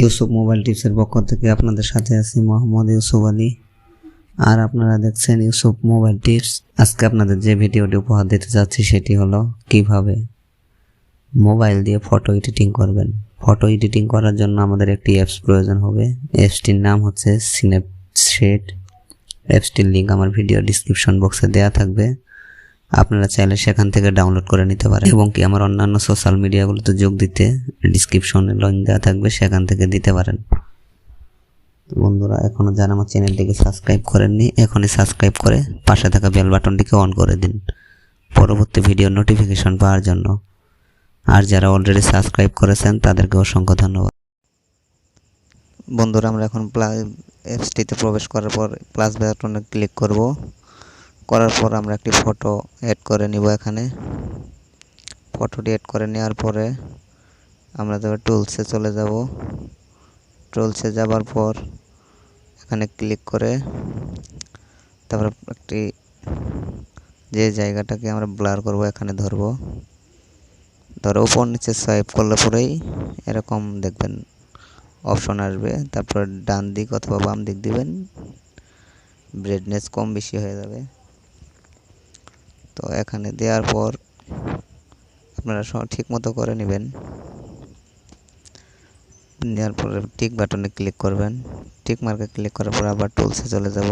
Yusuf mobile টিপসের পক্ষ থেকে আপনাদের সাথে আছি মোহাম্মদ ইউসুফ আলী। আর আপনারা দেখছেন ইউসুফ মোবাইল টিপস। আজকে আপনাদের যে ভিডিওটি উপহার দিতে যাচ্ছি সেটি হলো কিভাবে মোবাইল দিয়ে ফটো এডিটিং করবেন। ফটো এডিটিং করার জন্য আমাদের একটি অ্যাপস প্রয়োজন হবে। অ্যাপসটির নাম হচ্ছে সিন্যাপসিড। অ্যাপসটির লিঙ্ক আমার ভিডিও ডিসক্রিপশন বক্সে দেওয়া থাকবে, আপনারা চাইলে সেখান থেকে ডাউনলোড করে নিতে পারেন এবং কি আমার অন্যান্য সোশ্যাল মিডিয়াগুলোতে যোগ দিতে ডিসক্রিপশনে লিংক দেওয়া থাকবে, সেখান থেকে দিতে পারেন। তো বন্ধুরা, এখনও যারা আমার চ্যানেলটিকে সাবস্ক্রাইব করেননি এখনই সাবস্ক্রাইব করে পাশে থাকা বেল বাটনটিকে অন করে দিন পরবর্তী ভিডিও নোটিফিকেশন পাওয়ার জন্য। আর যারা অলরেডি সাবস্ক্রাইব করেছেন তাদেরকে অসংখ্য ধন্যবাদ। বন্ধুরা, আমরা এখন অ্যাপসটিতে প্রবেশ করার পর প্লাস বাটনে ক্লিক করব। করার পর আমরা একটি ফটো অ্যাড করে নিব। এখানে ফটোটি অ্যাড করে নেওয়ার পরে আমরা তবে টুলসে চলে যাব। টুলসে যাবার পর এখানে ক্লিক করে তারপর একটি যে জায়গাটাকে আমরা ব্লার করব এখানে ধরো উপর নিচে সোয়াইপ করলে পরেই এরকম দেখবেন অপশন আসবে। তারপর ডান দিক অথবা বাম দিক দিবেন, ব্রাইটনেস কম বেশি হয়ে যাবে। তো এখানে দেওয়ার পর আপনারা ঠিক মতো করে নেবেন। নেওয়ার পরে টিক বাটনে ক্লিক করবেন। টিক মার্কে ক্লিক করার পর আবার টুলসে চলে যাব।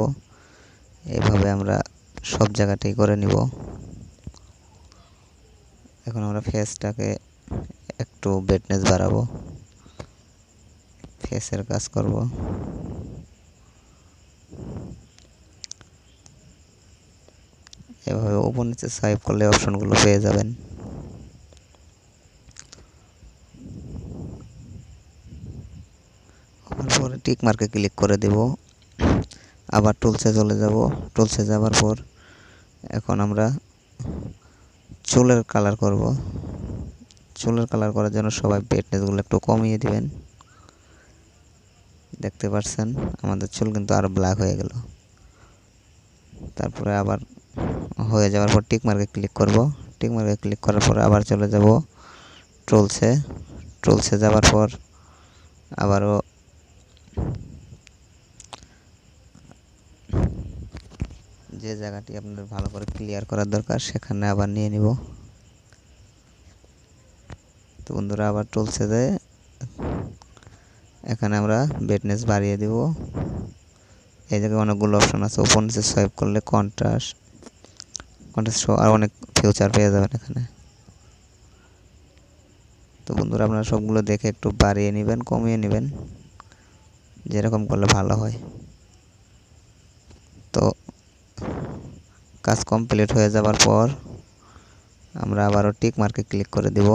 এইভাবে আমরা সব জায়গাটাই করে নিব। এখন আমরা ফেসটাকে একটু ব্রাইটনেস বাড়াবো, ফেসের কাজ করব। এভাবে উপর নিচে সোয়াইপ করলে অপশনগুলো পেয়ে যাবেন। তারপরে টিক মার্কে ক্লিক করে দেব। আবার টুলসে চলে যাব। টুলসে যাওয়ার পর এখন আমরা চুলের কালার করব। চুলের কালার করার জন্য সবাই ব্রাইটনেসগুলো একটু কমিয়ে দিবেন। দেখতে পাচ্ছেন আমাদের চুল কিন্তু আরো ব্ল্যাক হয়ে গেল। তারপরে আবার হয়ে যাওয়ার পর টিক মার্কে ক্লিক করব। টিক মার্কে ক্লিক করার পর আবার চলে যাব টুলসে। টুলসে যাওয়ার পর আবারও যে জায়গাটি আপনাদের ভালো করে ক্লিয়ার করার দরকার সেখানে আবার নিয়ে নিব। তো বন্ধুরা, আবার টুলসে যেয়ে এখানে আমরা ব্রাইটনেস বাড়িয়ে দিব। এই জায়গায় অনেকগুলো অপশন আছে, উপর নিচে সোয়াইপ করলে কন্ট্রাস্ট শো আর অনেক ফিউচার পেয়ে যাবেন এখানে। তো বন্ধুরা, আপনারা সবগুলো দেখে একটু বাড়িয়ে নেবেন, কমিয়ে নেবেন, যেরকম করলে ভালো হয়। তো কাজ কমপ্লিট হয়ে যাবার পর আমরা আবারও টিক মার্কে ক্লিক করে দিব।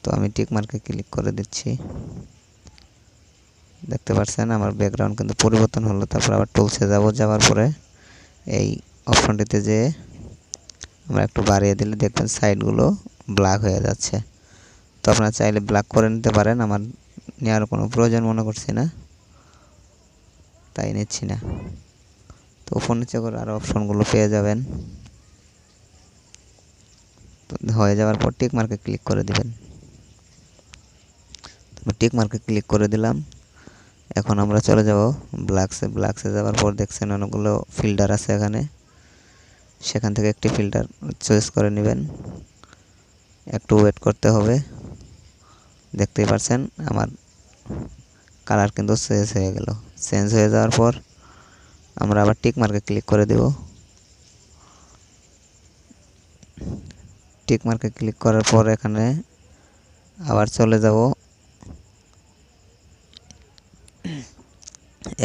তো আমি টিক মার্কে ক্লিক করে দিচ্ছি। দেখতে পাচ্ছেন আমার ব্যাকগ্রাউন্ড কিন্তু পরিবর্তন হলো। তারপর আবার টুলসে যাব। যাওয়ার পরে এই অপশনটিতে যে আমরা একটু বাড়িয়ে দিলে দেখবেন সাইডগুলো ব্ল্যাক হয়ে যাচ্ছে। তো আপনারা চাইলে ব্ল্যাক করে নিতে পারেন, আমার নেওয়ার কোনো প্রয়োজন মনে করছি না, তাই নিচ্ছি না। তো উপর নিচে করে আরও অপশনগুলো পেয়ে যাবেন। তো হয়ে যাওয়ার পর টিক মার্কে ক্লিক করে দিবেন। টিক মার্কে ক্লিক করে দিলাম। এখন আমরা চলে যাব ব্ল্যাকসে যাওয়ার পর দেখছেন অনেকগুলো ফিল্টার আছে এখানে। সেখান থেকে একটি ফিল্টার চয়েস করে নেবেন। একটু ওয়েট করতে হবে। দেখতেই পাচ্ছেন আমার কালার কিন্তু চেঞ্জ হয়ে গেল। চেঞ্জ হয়ে যাওয়ার পর আমরা আবার টিক মার্কে ক্লিক করে দেব। টিক মার্কে ক্লিক করার পর এখানে আবার চলে যাব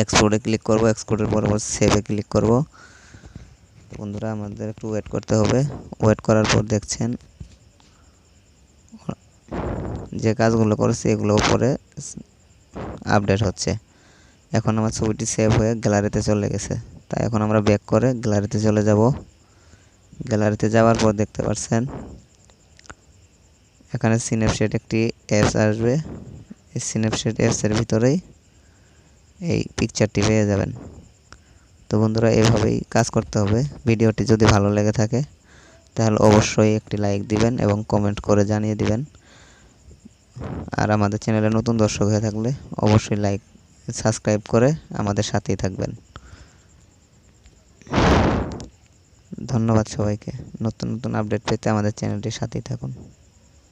এক্সপোর্টে ক্লিক করব। এক্সপোর্টের পর সেভে ক্লিক করব। বন্ধুরা, আমাদের একটু ওয়েট করতে হবে। ওয়েট করার পর দেখছেন যে কাজগুলো করেছি এগুলো উপরে আপডেট হচ্ছে। এখন আমার ছবিটি সেভ হয়ে গ্যালারিতে চলে গেছে। তাই এখন আমরা ব্যাক করে গ্যালারিতে চলে যাব। গ্যালারিতে যাওয়ার পর দেখতে পাচ্ছেন এখানে সিন্যাপসিড একটি অ্যাপস আসবে। এই সিন্যাপসিড অ্যাপসের ভিতরেই এই পিকচারটি পেয়ে যাবেন। তো বন্ধুরা, এভাবেই কাজ করতে হবে। ভিডিওটি যদি ভালো লেগে থাকে তাহলে অবশ্যই একটি লাইক দিবেন এবং কমেন্ট করে জানিয়ে দিবেন। আর আমাদের চ্যানেলে নতুন দর্শক হয়ে থাকলে অবশ্যই লাইক সাবস্ক্রাইব করে আমাদের সাথেই থাকবেন। ধন্যবাদ সবাইকে। নতুন নতুন আপডেট পেতে আমাদের চ্যানেলটির সাথেই থাকুন।